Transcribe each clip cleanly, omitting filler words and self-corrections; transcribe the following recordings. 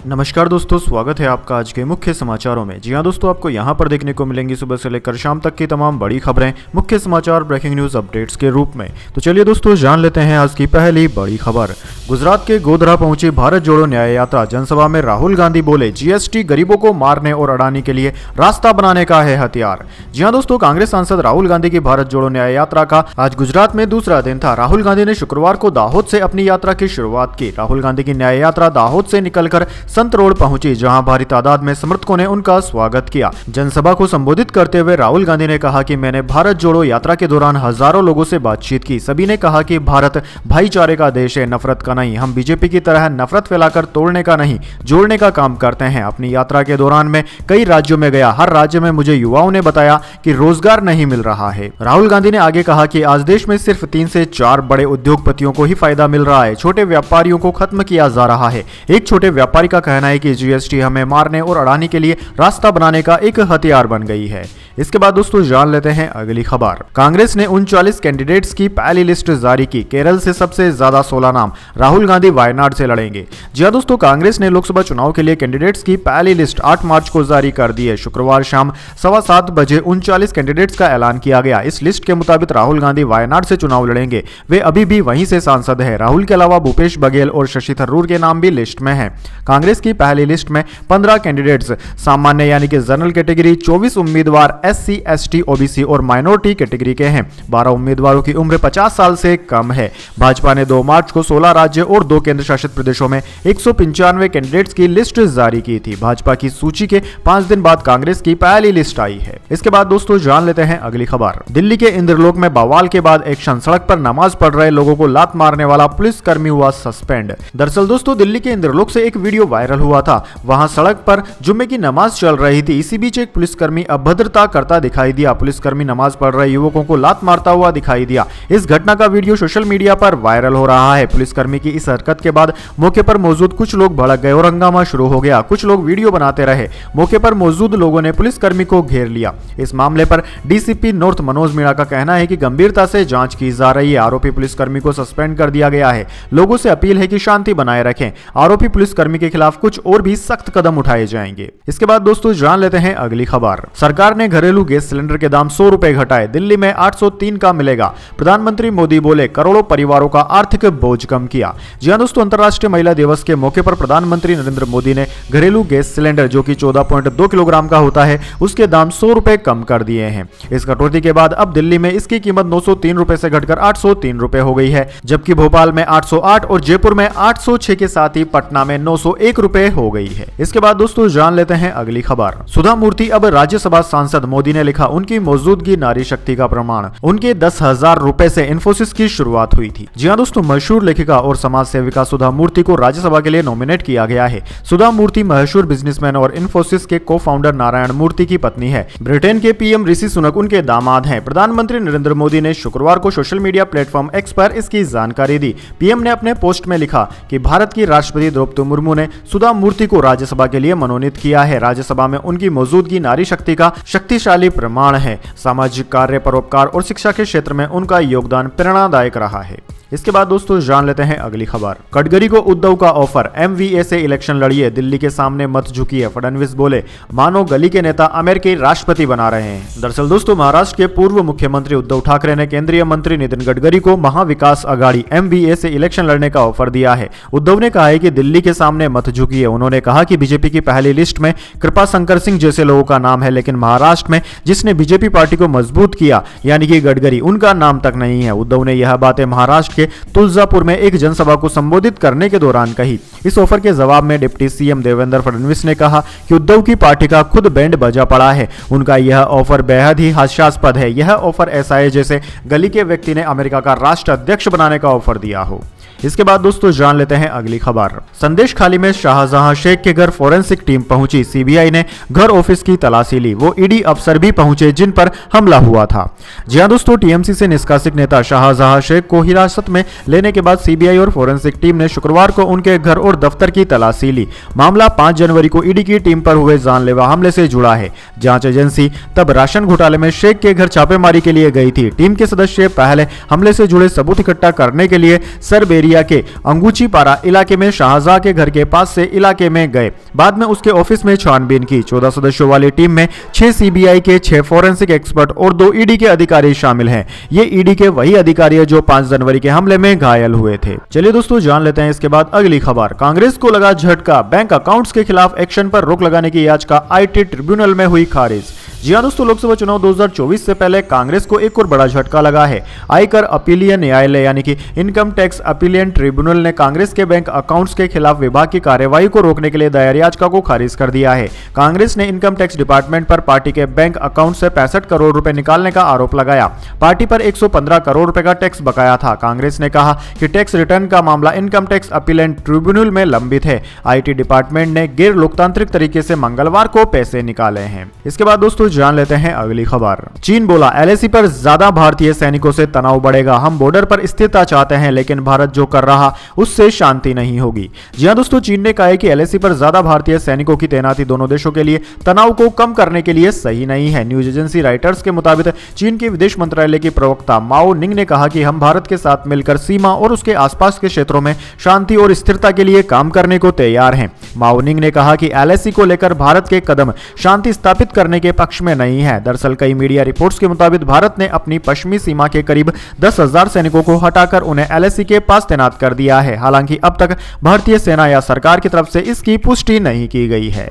नमस्कार दोस्तों, स्वागत है आपका आज के मुख्य समाचारों में। जी हां दोस्तों, आपको यहां पर देखने को मिलेंगी सुबह से लेकर शाम तक की तमाम बड़ी खबरें मुख्य समाचार ब्रेकिंग न्यूज अपडेट्स के रूप में। तो चलिए दोस्तों, जान लेते हैं आज की पहली बड़ी खबर। गुजरात के गोधरा पहुंची भारत जोड़ो न्याय यात्रा। जनसभा में राहुल गांधी बोले, जीएसटी गरीबों को मारने और अड़ाने के लिए रास्ता बनाने का है हथियार। जी हां दोस्तों, कांग्रेस सांसद राहुल गांधी की भारत जोड़ो न्याय यात्रा का आज गुजरात में दूसरा दिन था। राहुल गांधी ने शुक्रवार को दाहोद से अपनी यात्रा की शुरुआत की। राहुल गांधी की न्याय यात्रा दाहोद से निकलकर संत रोड पहुंची, जहां भारी तादाद में समर्थकों ने उनका स्वागत किया। जनसभा को संबोधित करते हुए राहुल गांधी ने कहा कि मैंने भारत जोड़ो यात्रा के दौरान हजारों लोगों से बातचीत की। सभी ने कहा कि भारत भाईचारे का देश है, नफरत का नहीं। हम बीजेपी की तरह नफरत फैलाकर तोड़ने का नहीं, जोड़ने का काम करते हैं। अपनी यात्रा के दौरान मैं कई राज्यों में गया। हर राज्य में मुझे युवाओं ने बताया कि रोजगार नहीं मिल रहा है। राहुल गांधी ने आगे कहा कि आज देश में सिर्फ 3 से 4 बड़े उद्योगपतियों को ही फायदा मिल रहा है। छोटे व्यापारियों को खत्म किया जा रहा है। एक छोटे व्यापारी का कहना है कि जीएसटी हमें मारने और अड़ाने के लिए रास्ता बनाने का एक हथियार बन गई है। इसके बाद दोस्तों जान लेते हैं अगली खबर। कांग्रेस ने 39 कैंडिडेट्स की पहली लिस्ट जारी की। केरल से सबसे ज्यादा 16 नाम। राहुल गांधी वायनाड से लड़ेंगे। जी हां दोस्तों, कांग्रेस ने लोकसभा चुनाव के लिए कैंडिडेट्स की पहली लिस्ट 8 मार्च को जारी कर दी है। शुक्रवार शाम 7:15 बजे 39 कैंडिडेट्स का ऐलान किया गया। इस लिस्ट के मुताबिक राहुल गांधी वायनाड से चुनाव लड़ेंगे। वे अभी भी वहीं से सांसद है। राहुल के अलावा भूपेश बघेल और शशि थरूर के नाम भी लिस्ट में है। कांग्रेस की पहली लिस्ट में 15 कैंडिडेट्स सामान्य यानी कि जनरल कैटेगरी, 24 उम्मीदवार SC, ST, OBC और माइनॉरिटी कैटेगरी के हैं। 12 उम्मीदवारों की उम्र 50 साल से कम है। भाजपा ने 2 मार्च को 16 राज्य और 2 केंद्र शासित प्रदेशों में 195 कैंडिडेट्स की लिस्ट जारी की थी। भाजपा की सूची के 5 दिन बाद कांग्रेस की पहली लिस्ट आई है। इसके बाद दोस्तों जान लेते हैं अगली खबर। दिल्ली के इंद्रलोक में बवाल के बाद एक्शन। सड़क पर नमाज पढ़ रहे लोगों को लात मारने वाला पुलिसकर्मी हुआ सस्पेंड। दरअसल दोस्तों, दिल्ली के इंद्रलोक से एक वीडियो वायरल हुआ था। वहां सड़क पर जुम्मे की नमाज चल रही थी। इसी बीच एक पुलिसकर्मी अभद्रता करता दिखाई दिया। पुलिसकर्मी नमाज पढ़ रहे युवकों को लात मारता हुआ दिखाई दिया। इस घटना का वीडियो सोशल मीडिया पर वायरल हो रहा है। पुलिसकर्मी की इस हरकत के बाद मौके पर मौजूद कुछ लोग भड़क गए और हंगामा शुरू हो गया। कुछ लोग वीडियो बनाते रहे। मौके पर मौजूद लोगों ने पुलिसकर्मी को घेर लिया। इस मामले पर डीसीपी नॉर्थ मनोज मीणा का कहना है कि गंभीरता से जांच की जा रही है। आरोपी पुलिसकर्मी को सस्पेंड कर दिया गया है। लोगों से अपील है कि शांति बनाए रखें। आरोपी पुलिसकर्मी के खिलाफ कुछ और भी सख्त कदम उठाए जाएंगे। इसके बाद दोस्तों जान लेते हैं अगली खबर। सरकार ने घरेलू गैस सिलेंडर के दाम 100 रुपए घटाए। दिल्ली में 803 का मिलेगा। प्रधानमंत्री मोदी बोले, करोड़ों परिवारों का आर्थिक बोझ कम किया। जी हां दोस्तों, अंतर्राष्ट्रीय महिला दिवस के मौके पर प्रधानमंत्री नरेंद्र मोदी ने घरेलू गैस सिलेंडर जो कि 14.2 किलोग्राम का होता है, उसके दाम 100 रुपए कम कर दिए हैं। इस कटौती के बाद अब दिल्ली में इसकी कीमत 903 रुपए से घटकर 803 रुपए हो गई है, जबकि भोपाल में 808 और जयपुर में 806 के साथ ही पटना में 901 रुपए हो गई है। इसके बाद दोस्तों जान लेते हैं अगली खबर। सुधा मूर्ति अब राज्यसभा सांसद। मोदी ने लिखा, उनकी मौजूदगी नारी शक्ति का प्रमाण। उनके 10,000 रुपए से इन्फोसिस की शुरुआत हुई थी। जी हां दोस्तों, मशहूर लेखिका और समाज सेविका सुधा मूर्ति को राज्यसभा के लिए नॉमिनेट किया गया है। सुधा मूर्ति मशहूर बिजनेसमैन और इन्फोसिस के को फाउंडर नारायण मूर्ति की पत्नी है। ब्रिटेन के पीएम ऋषि सुनक उनके दामाद हैं। प्रधानमंत्री नरेंद्र मोदी ने शुक्रवार को सोशल मीडिया प्लेटफॉर्म एक्स पर इसकी जानकारी दी। पीएम ने अपने पोस्ट में लिखा कि भारत की राष्ट्रपति द्रौपदी मुर्मू ने सुधा मूर्ति को राज्यसभा के लिए मनोनीत किया है। राज्यसभा में उनकी मौजूदगी नारी शक्ति का शक्तिशाली प्रमाण है। सामाजिक कार्य, परोपकार और शिक्षा के क्षेत्र में उनका योगदान प्रेरणादायक रहा है। इसके बाद दोस्तों जान लेते हैं अगली खबर। गडकरी को उद्धव का ऑफर, MVA से इलेक्शन लड़िए, दिल्ली के सामने मत झुकिए। फडणवीस बोले, मानो गली के नेता अमेरिकी राष्ट्रपति बना रहे हैं। दरअसल दोस्तों, महाराष्ट्र के पूर्व मुख्यमंत्री उद्धव ठाकरे ने केंद्रीय मंत्री नितिन गडकरी को महाविकास आघाड़ी MVA से इलेक्शन लड़ने का ऑफर दिया है। उद्धव ने कहा है कि दिल्ली के सामने मत झुकिए। उन्होंने कहा कि बीजेपी की पहली लिस्ट में कृपा शंकर सिंह जैसे लोगों का नाम है, लेकिन महाराष्ट्र में जिसने बीजेपी पार्टी को मजबूत किया यानी कि गडकरी, उनका नाम तक नहीं है। उद्धव ने यह बातें महाराष्ट्र के तुलजापुर में एक जनसभा को संबोधित करने के दौरान कही। इस ऑफर के जवाब में डिप्टी सीएम देवेंद्र फडणवीस ने कहा कि उद्धव की पार्टी का खुद बैंड बजा पड़ा है। उनका यह ऑफर बेहद ही हास्यास्पद है। यह ऑफर ऐसा है जैसे गली के व्यक्ति ने अमेरिका का राष्ट्राध्यक्ष बनाने का ऑफर दिया हो। इसके बाद दोस्तों जान लेते हैं अगली खबर। संदेश खाली में शाहजहां शेख के घर फोरेंसिक टीम पहुंची। सीबीआई ने घर ऑफिस की तलाशी ली। वो ईडी अफसर भी पहुंचे जिन पर हमला हुआ था। जी हां दोस्तों, टीएमसी से निष्कासित नेता शाहजहां शेख को हिरासत में लेने के बाद सीबीआई और फोरेंसिक टीम ने शुक्रवार को उनके घर और दफ्तर की तलाशी ली। मामला 5 जनवरी को ईडी की टीम पर हुए जानलेवा हमले से जुड़ा है। जांच एजेंसी तब राशन घोटाले में शेख के घर छापेमारी के लिए गई थी। टीम के सदस्य पहले हमले से जुड़े सबूत इकट्ठा करने के लिए सरबेरी बलिया के अंगूचीपारा इलाके में शाहजहां के घर के पास से इलाके में गए। बाद में उसके ऑफिस में छानबीन की। 14 सदस्यों वाली टीम में 6 सीबीआई के, 6 फोरेंसिक एक्सपर्ट और 2 ईडी के अधिकारी शामिल हैं। ये ईडी के वही अधिकारी है जो 5 जनवरी के हमले में घायल हुए थे। चलिए दोस्तों जान लेते हैं इसके बाद अगली खबर। कांग्रेस को लगा झटका, बैंक अकाउंट्स के खिलाफ एक्शन पर रोक लगाने की याचिका आईटी ट्रिब्यूनल में हुई खारिज। जी हां दोस्तों, लोकसभा चुनाव 2024 से पहले कांग्रेस को एक और बड़ा झटका लगा है। आयकर अपीलीय न्यायालय यानी कि इनकम टैक्स अपीलियन ट्रिब्यूनल ने कांग्रेस के बैंक अकाउंट्स के खिलाफ विभाग की कार्यवाही को रोकने के लिए दायर याचिका को खारिज कर दिया है। कांग्रेस ने इनकम टैक्स डिपार्टमेंट पर पार्टी के बैंक अकाउंट से 65 करोड़ रुपए निकालने का आरोप लगाया। पार्टी पर 115 करोड़ रुपए का टैक्स बकाया था। कांग्रेस ने कहा कि टैक्स रिटर्न का मामला इनकम टैक्स अपीलियन ट्रिब्यूनल में लंबित है। आईटी डिपार्टमेंट ने गैर लोकतांत्रिक तरीके से मंगलवार को पैसे निकाले हैं। इसके बाद दोस्तों जान लेते हैं अगली खबर। चीन बोला, एलएसी पर ज्यादा भारतीय सैनिकों से तनाव बढ़ेगा। हम बॉर्डर पर स्थिरता चाहते हैं, लेकिन भारत जो कर रहा उससे शांति नहीं होगी। जी हां दोस्तों, चीन ने कहा है कि एलएसी पर ज्यादा भारतीय सैनिकों की तैनाती दोनों देशों के लिए तनाव को कम करने के लिए सही नहीं है। न्यूज एजेंसी राइटर्स के मुताबिक चीन के विदेश मंत्रालय की प्रवक्ता माओ निंग ने कहा कि हम भारत के साथ मिलकर सीमा और उसके आसपास के क्षेत्रों में शांति और स्थिरता के लिए काम करने को तैयार हैं। माओ निंग ने कहा कि एलएसी को लेकर भारत के कदम शांति स्थापित करने के पक्ष में नहीं है। दरअसल कई मीडिया रिपोर्ट्स के मुताबिक भारत ने अपनी पश्चिमी सीमा के करीब 10,000 सैनिकों को हटाकर उन्हें एलएसी के पास तैनात कर दिया है। हालांकि अब तक भारतीय सेना या सरकार की तरफ से इसकी पुष्टि नहीं की गई है।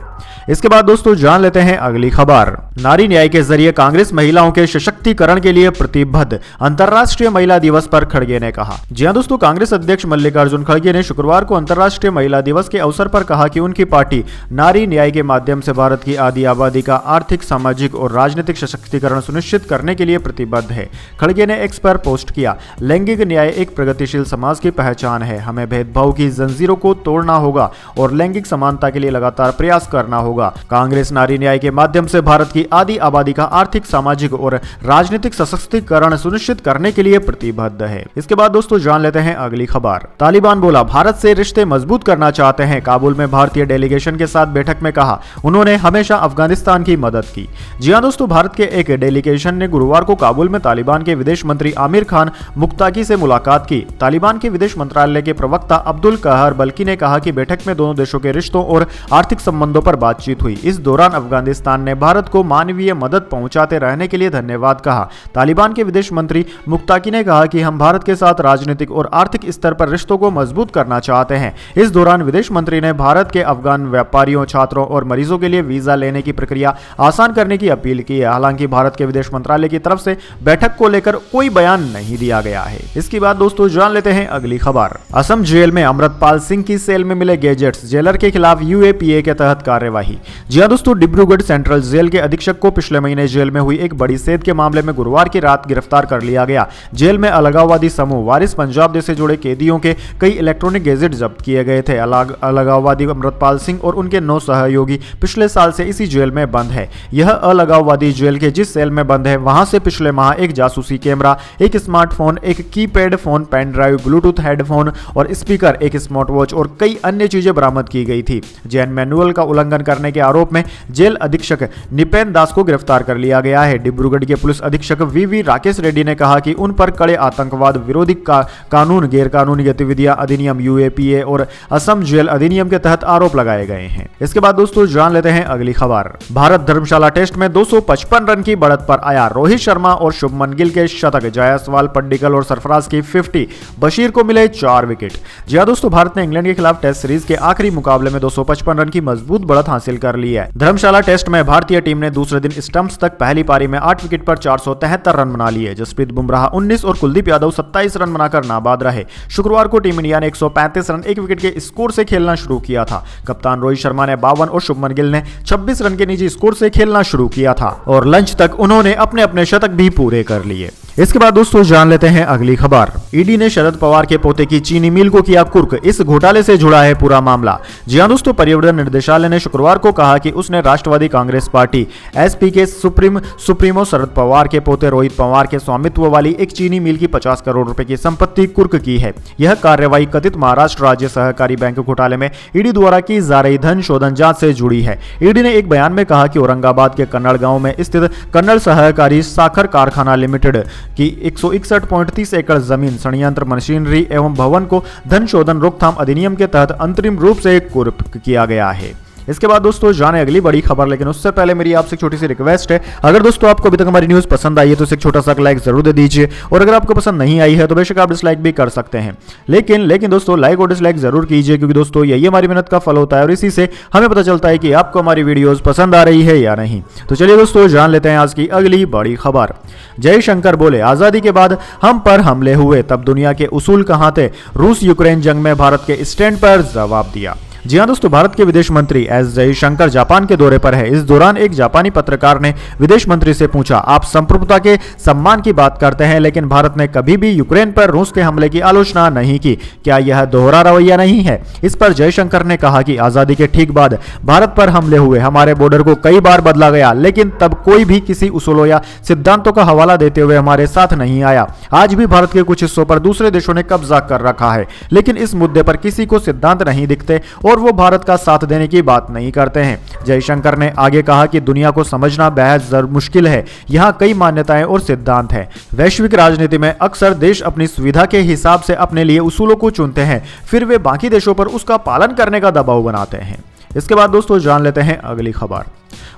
इसके बाद दोस्तों जान लेते हैं अगली खबर। नारी न्याय के जरिए कांग्रेस महिलाओं के सशक्तिकरण के लिए प्रतिबद्ध, अंतर्राष्ट्रीय महिला दिवस पर खड़गे ने कहा। जी हां दोस्तों, कांग्रेस अध्यक्ष मल्लिकार्जुन खड़गे ने शुक्रवार को अंतर्राष्ट्रीय महिला दिवस के अवसर पर कहा कि उनकी पार्टी नारी न्याय के माध्यम से भारत की आधी आबादी का आर्थिक, सामाजिक और राजनीतिक सशक्तिकरण सुनिश्चित करने के लिए प्रतिबद्ध है। खड़गे ने एक्स पर पोस्ट किया, लैंगिक न्याय एक प्रगतिशील समाज की पहचान है। हमें भेदभाव की जंजीरों को तोड़ना होगा और लैंगिक समानता के लिए लगातार प्रयास करना होगा। कांग्रेस नारी न्याय के माध्यम से भारत की आधी आबादी का आर्थिक, सामाजिक और राजनीतिक सशक्तिकरण सुनिश्चित करने के लिए प्रतिबद्ध है। इसके बाद दोस्तों जान लेते हैं अगली खबर। तालिबान बोला, भारत से रिश्ते मजबूत करना चाहते हैं। काबुल में भारतीय डेलीगेशन के साथ बैठक में कहा, उन्होंने हमेशा अफगानिस्तान की मदद की। जी हां दोस्तों, भारत के एक डेलीगेशन ने गुरुवार को काबुल में तालिबान के विदेश मंत्री आमिर खान मुक्ताकी से मुलाकात की। तालिबान के विदेश मंत्रालय के प्रवक्ता अब्दुल कहर बल्की ने कहा कि बैठक में दोनों देशों के रिश्तों और आर्थिक संबंधों पर बातचीत हुई। इस दौरान अफगानिस्तान ने भारत को मानवीय मदद पहुंचाते रहने के लिए धन्यवाद कहा। तालिबान के विदेश मंत्री मुक्ताकी ने कहा कि हम भारत के साथ राजनीतिक और आर्थिक स्तर पर रिश्तों को मजबूत करना चाहते हैं। इस दौरान विदेश मंत्री ने भारत के अफगान व्यापारियों, छात्रों और मरीजों के लिए वीजा लेने की प्रक्रिया आसान करने की अपील की है। हालांकि भारत के विदेश मंत्रालय की तरफ से बैठक को लेकर कोई बयान नहीं दिया गया है। इसके बाद दोस्तों जान लेते हैं अगली खबर। असम जेल में अमृतपाल सिंह की सेल में मिले गैजेट्स, जेलर के खिलाफ यूएपीए के तहत कार्यवाही। जी हां दोस्तों, डिब्रूगढ़ सेंट्रल जेल के अधीक्षक को पिछले महीने जेल में हुई एक बड़ी सेध के मामले में गुरुवार की रात गिरफ्तार कर लिया गया। जेल में अलगाववादी समूह वारिस पंजाब से जुड़े कैदियों के कई इलेक्ट्रॉनिक गैजेट जब्त किए गए थे। अलगाववादी अमृतपाल सिंह और उनके 9 सहयोगी पिछले साल से इसी जेल में बंद है। यह अलगाववादी जेल के जिस सेल में बंद है वहां से पिछले माह एक जासूसी कैमरा, एक स्मार्टफोन, एक keypad phone, pen drive, Bluetooth headphone और स्पीकर, एक स्मार्ट वॉच और कई अन्य चीजें बरामद की गई थी। जेल मैनुअल का उल्लंघन करने के आरोप में जेल अधीक्षक निपेन दास को गिरफ्तार कर लिया गया है। डिब्रूगढ़ के पुलिस अधीक्षक वीवी राकेश रेड्डी ने कहा कि उन पर कड़े आतंकवाद विरोधी कानून, गैरकानूनी गतिविधियां अधिनियम यूएपीए और असम जेल अधिनियम के तहत आरोप लगाए गए हैं। इसके बाद दोस्तों जान लेते हैं अगली खबर। भारत धर्मशाला टेस्ट में 255 रन की बढ़त पर आया। रोहित शर्मा और शुभमन गिल के शतक, जायसवाल, पड्डीकल और सरफराज की 50, बशीर को मिले 4 विकेट। जी हां दोस्तों, भारत ने इंग्लैंड के खिलाफ टेस्ट सीरीज के आखिरी मुकाबले में 255 रन की मजबूत बढ़त हासिल कर ली है। धर्मशाला टेस्ट में भारतीय टीम ने दूसरे दिन स्टंप्स तक पहली पारी में 8 विकेट पर 473 रन बना लिए। जसप्रीत बुमराह 19 और कुलदीप यादव 27 रन बनाकर नाबाद रहे। शुक्रवार को टीम इंडिया ने 135 रन 1 विकेट के स्कोर से खेलना शुरू किया था। कप्तान रोहित शर्मा ने 52 और शुभमन गिल ने 26 रन के निजी स्कोर से खेलना शुरू किया था और लंच तक उन्होंने अपने अपने शतक भी पूरे कर लिए। इसके बाद दोस्तों जान लेते हैं अगली खबर। ईडी ने शरद पवार के पोते की चीनी मिल को किया कुर्क, इस घोटाले से जुड़ा है पूरा मामला। जी हां दोस्तों, पर्यावरण निर्देशालय ने शुक्रवार को कहा कि उसने राष्ट्रवादी कांग्रेस पार्टी एसपी के सुप्रीमो शरद पवार के पोते रोहित पवार के स्वामित्व वाली एक चीनी मिल की 50 करोड़ रुपए की संपत्ति कुर्क की है। यह कार्रवाई कथित महाराष्ट्र राज्य सहकारी बैंक घोटाले में ईडी द्वारा की जा रही धन शोधन जांच से जुड़ी है। ईडी ने एक बयान में कहा कि औरंगाबाद के कन्नड़ गांव में स्थित कन्नड़ सहकारी साखर कारखाना लिमिटेड कि 161.30 एकड़ जमीन संयंत्र मशीनरी एवं भवन को धन शोधन रोकथाम अधिनियम के तहत अंतरिम रूप से कुर्क किया गया है। इसके बाद दोस्तों जाने अगली बड़ी खबर, लेकिन उससे पहले मेरी आपसे छोटी सी रिक्वेस्ट है, अगर दोस्तों आपको अभी तक हमारी न्यूज़ पसंद आई है तो इसे एक छोटा सा लाइक जरूर दे दीजिए, और अगर आपको पसंद नहीं आई है तो बेशक आप डिसलाइक भी कर सकते हैं, लेकिन दोस्तों लाइक और डिसलाइक जरूर कीजिए, क्योंकि दोस्तों यही हमारी मेहनत का फल होता है और इसी से हमें पता चलता है कि आपको हमारी वीडियोज पसंद आ रही है या नहीं। तो चलिए दोस्तों जान लेते हैं आज की अगली बड़ी खबर। जयशंकर बोले, आजादी के बाद हम पर हमले हुए तब दुनिया के उसूल कहां थे, रूस यूक्रेन जंग में भारत के स्टैंड पर जवाब दिया। जी हां दोस्तों, भारत के विदेश मंत्री एस जयशंकर जापान के दौरे पर है। इस दौरान एक जापानी पत्रकार ने विदेश मंत्री से पूछा, आप संप्रभुता के सम्मान की बात करते हैं, लेकिन भारत ने कभी भी यूक्रेन पर रूस के हमले की आलोचना नहीं की, क्या यह दोहरा रवैया नहीं है? इस पर जयशंकर ने कहा कि आजादी के ठीक बाद भारत पर हमले हुए, हमारे बॉर्डर को कई बार बदला गया, लेकिन तब कोई भी किसी उसूलों या सिद्धांतों का हवाला देते हुए हमारे साथ नहीं आया। आज भी भारत के कुछ हिस्सों पर दूसरे देशों ने कब्जा कर रखा है, लेकिन इस मुद्दे पर किसी को सिद्धांत नहीं दिखते और वो भारत का साथ देने की बात नहीं करते हैं। जयशंकर ने आगे कहा कि दुनिया को समझना बेहद मुश्किल है, यहाँ कई मान्यताएं और सिद्धांत हैं। वैश्विक राजनीति में अक्सर देश अपनी सुविधा के हिसाब से अपने लिए उसूलों को चुनते हैं, फिर वे बाकी देशों पर उसका पालन करने का दबाव बनाते हैं। इसके बाद दोस्तों जान लेते हैं अगली खबर।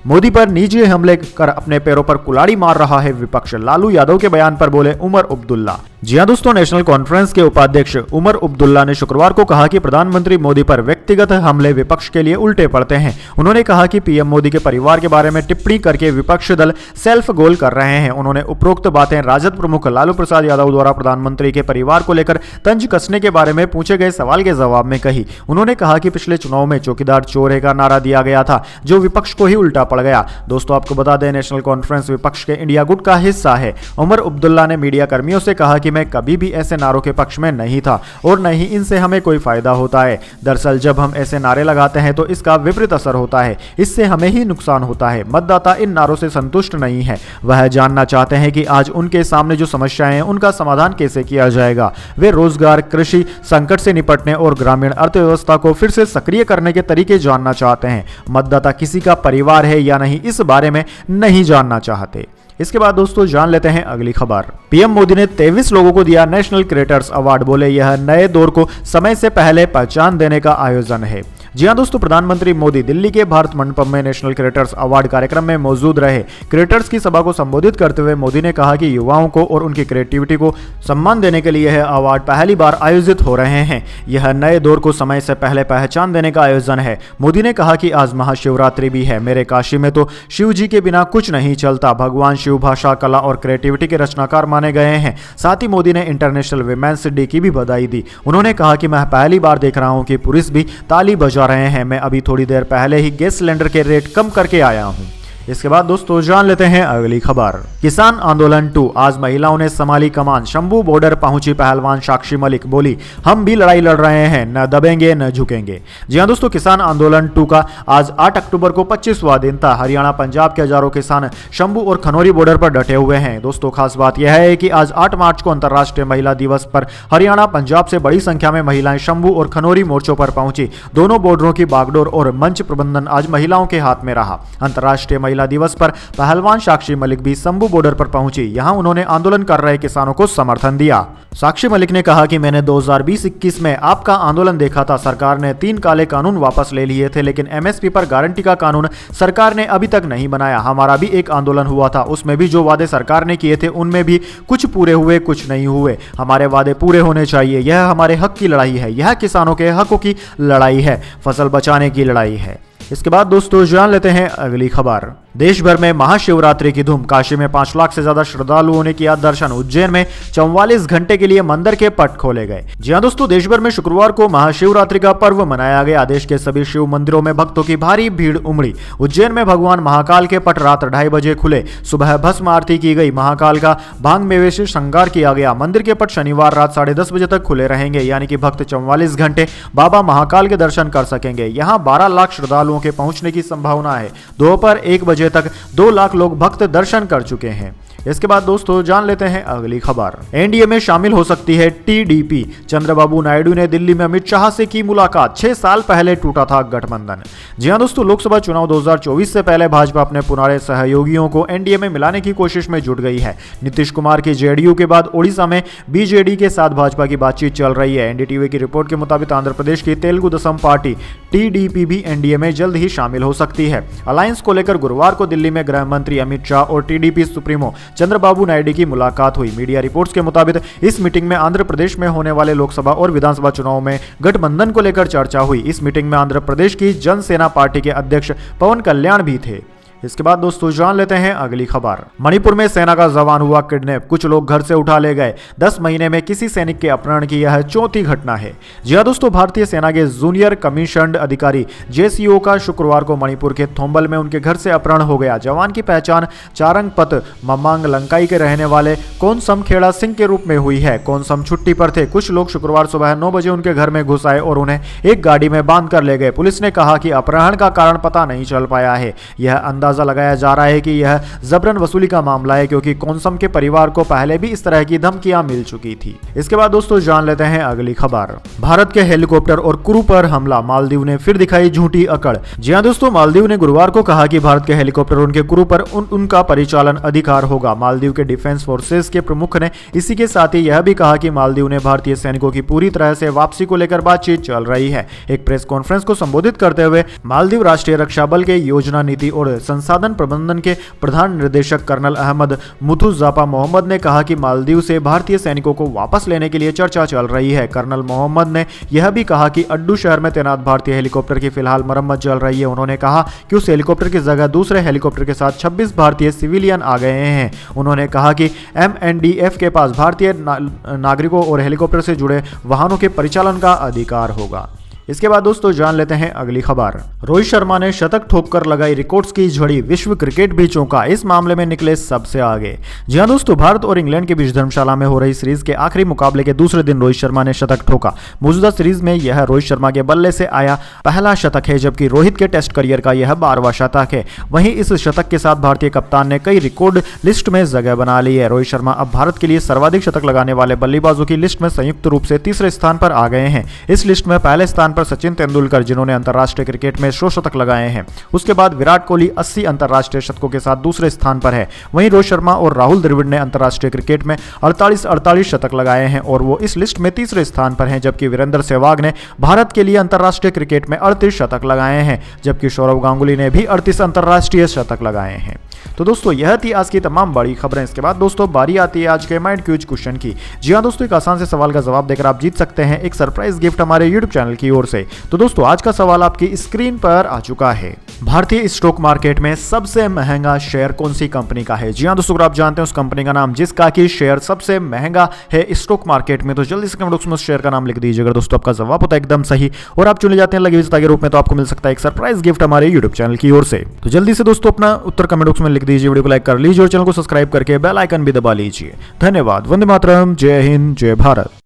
मोदी पर निजी हमले कर अपने पैरों पर कुल्हाड़ी मार रहा है विपक्ष, लालू यादव के बयान पर बोले उमर अब्दुल्ला। जी हां दोस्तों, नेशनल कॉन्फ्रेंस के उपाध्यक्ष उमर अब्दुल्ला ने शुक्रवार को कहा कि प्रधानमंत्री मोदी पर व्यक्तिगत हमले विपक्ष के लिए उल्टे पड़ते हैं। उन्होंने कहा कि पीएम मोदी के परिवार के बारे में टिप्पणी करके विपक्ष दल सेल्फ गोल कर रहे हैं। उन्होंने उपरोक्त बातें राजद प्रमुख लालू प्रसाद यादव द्वारा प्रधानमंत्री के परिवार को लेकर तंज कसने के बारे में पूछे गए सवाल के जवाब में कही। उन्होंने कहा कि पिछले चुनाव में चौकीदार चोर है का नारा दिया गया था, जो विपक्ष को ही उल्टा पड़ गया। दोस्तों आपको बता दें, नेशनल कॉन्फ्रेंस विपक्ष के इंडिया गुट का हिस्सा है। उमर अब्दुल्ला ने मीडिया कर्मियों से कहा कि मैं कभी भी ऐसे नारों के पक्ष में नहीं था और न ही इनसे हमें कोई फायदा होता है। दरअसल जब हम ऐसे नारे लगाते हैं तो इसका विपरीत असर होता है, इससे हमें ही नुकसान होता है। मतदाता इन नारों से संतुष्ट नहीं है, वह जानना चाहते हैं कि आज उनके सामने जो समस्याएं हैं उनका समाधान कैसे किया जाएगा। वे रोजगार, कृषि संकट से निपटने और ग्रामीण अर्थव्यवस्था को फिर से सक्रिय करने के तरीके जानना चाहते हैं। मतदाता किसी का परिवार है या नहीं, इस बारे में नहीं जानना चाहते। इसके बाद दोस्तों जान लेते हैं अगली खबर। पीएम मोदी ने 23 लोगों को दिया नेशनल क्रिएटर्स अवार्ड, बोले यह नए दौर को समय से पहले पहचान देने का आयोजन है। जी हां दोस्तों, प्रधानमंत्री मोदी दिल्ली के भारत मंडपम में नेशनल क्रिएटर्स अवार्ड कार्यक्रम में मौजूद रहे। क्रिएटर्स की सभा को संबोधित करते हुए मोदी ने कहा कि युवाओं को और उनकी क्रिएटिविटी को सम्मान देने के लिए यह अवार्ड पहली बार आयोजित हो रहे हैं। यह नए दौर को समय से पहले पहचान देने का आयोजन है। मोदी ने कहा कि आज महाशिवरात्रि भी है, मेरे काशी में तो शिव जी के बिना कुछ नहीं चलता। भगवान शिव भाषा, कला और क्रिएटिविटी के रचनाकार माने गए हैं। साथ ही मोदी ने इंटरनेशनल विमेंस डे की भी बधाई दी। उन्होंने कहा कि मैं पहली बार देख रहा हूं कि पुरुष भी ताली बजा रहे हैं। मैं अभी थोड़ी देर पहले ही गैस सिलेंडर के रेट कम करके आया हूं। इसके बाद दोस्तों जान लेते हैं अगली खबर। किसान आंदोलन 2, आज महिलाओं ने संभाली कमान, शंभू बॉर्डर पहुंची पहलवान साक्षी मलिक, बोली हम भी लड़ाई लड़ रहे हैं, न दबेंगे न झुकेंगे। जी हां दोस्तों, किसान आंदोलन 2 का आज 8 अक्टूबर को 25वां दिन था। हरियाणा पंजाब के हजारों किसान शंभू और खनौरी बॉर्डर पर डटे हुए हैं। दोस्तों खास बात यह है कि आज 8 मार्च को अंतर्राष्ट्रीय महिला दिवस पर हरियाणा पंजाब से बड़ी संख्या में महिलाएं शंभू और खनौरी मोर्चों पर पहुंची। दोनों बॉर्डरों की बागडोर और मंच प्रबंधन आज महिलाओं के हाथ में रहा। अंतर्राष्ट्रीय महिला दिवस पर पहलवान साक्षी मलिक भी शंभू बॉर्डर पर पहुंची। यहां उन्होंने आंदोलन कर रहे किसानों को समर्थन दिया। साक्षी मलिक ने कहा कि मैंने 2020-21 में आपका आंदोलन देखा था। सरकार ने 3 काले कानून वापस ले लिए थे, लेकिन एमएसपी पर गारंटी का कानून सरकार ने अभी तक नहीं बनाया। हमारा भी एक आंदोलन हुआ था, उसमें भी जो वादे सरकार ने किए थे उनमें भी कुछ पूरे हुए, कुछ नहीं हुए। हमारे वादे पूरे होने चाहिए। यह हमारे हक की लड़ाई है, यह किसानों के हकों की लड़ाई है, फसल बचाने की लड़ाई है। इसके बाद दोस्तों जान लेते हैं अगली खबर। देश भर में महाशिवरात्रि की धूम, काशी में 5 लाख से ज्यादा श्रद्धालुओं ने किया दर्शन। उज्जैन में 44 घंटे के लिए मंदिर के पट खोले गए। जी हां दोस्तों, देश भर में शुक्रवार को महाशिवरात्रि का पर्व मनाया गया। देश के सभी शिव मंदिरों में भक्तों की भारी भीड़ उमड़ी। उज्जैन में भगवान महाकाल के पट रात 2:30 बजे खुले। सुबह भस्म आरती की गई। महाकाल का भांग मेवे से श्रृंगार किया गया। मंदिर के पट शनिवार रात 10:30 बजे तक खुले रहेंगे, यानी कि भक्त 44 घंटे बाबा महाकाल के दर्शन कर सकेंगे। यहाँ 12 लाख श्रद्धालुओं के पहुंचने की संभावना है। दोपहर 1 बजे तक 2 लाख लोग भक्त दर्शन कर चुके हैं। इसके बाद दोस्तों जान लेते हैं अगली खबर। एनडीए में शामिल हो सकती है टीडीपी, चंद्रबाबू नायडू ने दिल्ली में अमित शाह से की मुलाकात, 6 साल पहले टूटा था गठबंधन। जी हां दोस्तों, लोकसभा चुनाव 2024 से पहले भाजपा अपने पुराने सहयोगियों को एनडीए में मिलाने की कोशिश में जुट गई है। नीतीश कुमार की जेडीयू के बाद ओडिशा में बीजेडी के साथ भाजपा की बातचीत चल रही है। एनडीटीवी की रिपोर्ट के मुताबिक आंध्र प्रदेश की तेलुगु देशम पार्टी टीडीपी भी एनडीए में जल्द ही शामिल हो सकती है। अलायंस को लेकर गुरुवार को दिल्ली में गृह मंत्री अमित शाह और टीडीपी सुप्रीमो चंद्रबाबू नायडू की मुलाकात हुई। मीडिया रिपोर्ट्स के मुताबिक इस मीटिंग में आंध्र प्रदेश में होने वाले लोकसभा और विधानसभा चुनाव में गठबंधन को लेकर चर्चा हुई। इस मीटिंग में आंध्र प्रदेश की जनसेना पार्टी के अध्यक्ष पवन कल्याण भी थे। इसके बाद दोस्तों जान लेते हैं अगली खबर। मणिपुर में सेना का जवान हुआ किडनैप, कुछ लोग घर से उठा ले गए। 10 महीने में किसी सैनिक के अपहरण की यह चौथी घटना है। जी हां दोस्तों, भारतीय सेना के जूनियर कमीशन्ड अधिकारी जेसीओ का शुक्रवार को मणिपुर के थोम्बल में उनके घर से अपहरण हो गया। जवान की पहचान चारंगपत ममांग लंकाई के रहने वाले कोनसम खेड़ा सिंह के रूप में हुई है। कोनसम छुट्टी पर थे। कुछ लोग शुक्रवार सुबह 9 बजे उनके घर में घुस आए और उन्हें एक गाड़ी में बांध कर ले गए। पुलिस ने कहा कि अपहरण का कारण पता नहीं चल पाया है। यह अंदाजा लगाया जा रहा है कि यह जबरन वसूली का मामला है, क्योंकि कोनसम के परिवार को पहले भी इस तरह की धमकियां मिल चुकी थी। इसके बाद दोस्तों जान लेते हैं अगली खबर। भारत के हेलीकॉप्टर और क्रू पर हमला, मालदीव ने फिर दिखाई झूठी अकड़। जी हां दोस्तों, मालदीव ने गुरुवार को कहा कि भारत के हेलीकॉप्टर और उनके क्रू पर उनका परिचालन अधिकार होगा। मालदीव के डिफेंस फोर्सेस के प्रमुख ने इसी के साथ ही यह भी कहा कि मालदीव ने भारतीय सैनिकों की पूरी तरह से वापसी को लेकर बातचीत चल रही है। एक प्रेस कॉन्फ्रेंस को संबोधित करते हुए मालदीव राष्ट्रीय रक्षा बल के योजना नीति और संसाधन प्रबंधन के प्रधान निर्देशक कर्नल अहमद मुथुजापा मोहम्मद ने कहा कि मालदीव से भारतीय सैनिकों को वापस लेने के लिए चर्चा चल रही है। कर्नल मोहम्मद ने यह भी कहा कि अड्डू शहर में तैनात भारतीय हेलीकॉप्टर की फिलहाल मरम्मत चल रही है। उन्होंने कहा कि उस हेलीकॉप्टर की जगह दूसरे हेलीकॉप्टर के साथ 26 भारतीय सिविलियन आ गए हैं। उन्होंने कहा कि एमएनडीएफ के पास भारतीय नागरिकों और हेलीकॉप्टर से जुड़े वाहनों के परिचालन का अधिकार होगा। इसके बाद दोस्तों जान लेते हैं अगली खबर। रोहित शर्मा ने शतक ठोककर लगाई रिकॉर्ड्स की झड़ी, विश्व क्रिकेट भी चौंका, इस मामले में निकले सबसे आगे। जी हां दोस्तों, भारत और इंग्लैंड के बीच धर्मशाला में हो रही सीरीज के आखिरी मुकाबले के दूसरे दिन रोहित शर्मा ने शतक ठोका। मौजूदा सीरीज में यह रोहित शर्मा के बल्ले से आया पहला शतक है, जबकि रोहित के टेस्ट करियर का यह 12वां शतक है। वहीं इस शतक के साथ भारतीय कप्तान ने कई रिकॉर्ड लिस्ट में जगह बना ली है। रोहित शर्मा अब भारत के लिए सर्वाधिक शतक लगाने वाले बल्लेबाजों की लिस्ट में संयुक्त रूप से तीसरे स्थान पर आ गए हैं। इस लिस्ट में पहले स्थान पर सचिन तेंदुलकर, जिन्होंने अंतरराष्ट्रीय क्रिकेट में 100 शतक लगाए हैं। उसके बाद विराट कोहली 80 अंतरराष्ट्रीय शतकों के साथ दूसरे स्थान पर है। वहीं रोहित शर्मा और राहुल द्रविड़ ने अंतरराष्ट्रीय क्रिकेट में 48 शतक लगाए हैं और वो इस लिस्ट में तीसरे स्थान पर हैं, जबकि वीरेंद्र सहवाग ने भारत के लिए अंतरराष्ट्रीय क्रिकेट में 38 शतक लगाए हैं, जबकि सौरव गांगुली ने भी 38 अंतरराष्ट्रीय शतक लगाए हैं। तो दोस्तों यह थी आज की तमाम बड़ी खबरें। इसके बाद दोस्तों बारी आती है आज के माइंड क्यूज क्वेश्चन की। जी हां दोस्तों, एक आसान से सवाल का जवाब देकर आप जीत सकते हैं एक सरप्राइज गिफ्ट हमारे यूट्यूब चैनल की ओर से। तो दोस्तों आज का सवाल आपकी स्क्रीन पर आ चुका है। भारतीय स्टॉक मार्केट में सबसे महंगा शेयर कौन सी कंपनी का है? जी हां दोस्तों, अगर आप जानते हैं उस कंपनी का नाम जिसका कि शेयर सबसे महंगा है स्टॉक मार्केट में, तो जल्दी से कमेंट बॉक्स में उस शेयर का नाम लिख दीजिए। अगर दोस्तों आपका जवाब होता है एकदम सही और आप चुने जाते हैं लकी विजेता के रूप में, तो आपको मिल सकता है एक सरप्राइज गिफ्ट हमारे यूट्यूब चैनल की ओर से। तो जल्दी से दोस्तों अपना उत्तर कमेंट बॉक्स में लिख दीजिए, वीडियो को लाइक कर लीजिए और चैनल को सब्सक्राइब करके बेल आइकन भी दबा लीजिए। धन्यवाद। वंदे मातरम। जय हिंद, जय भारत।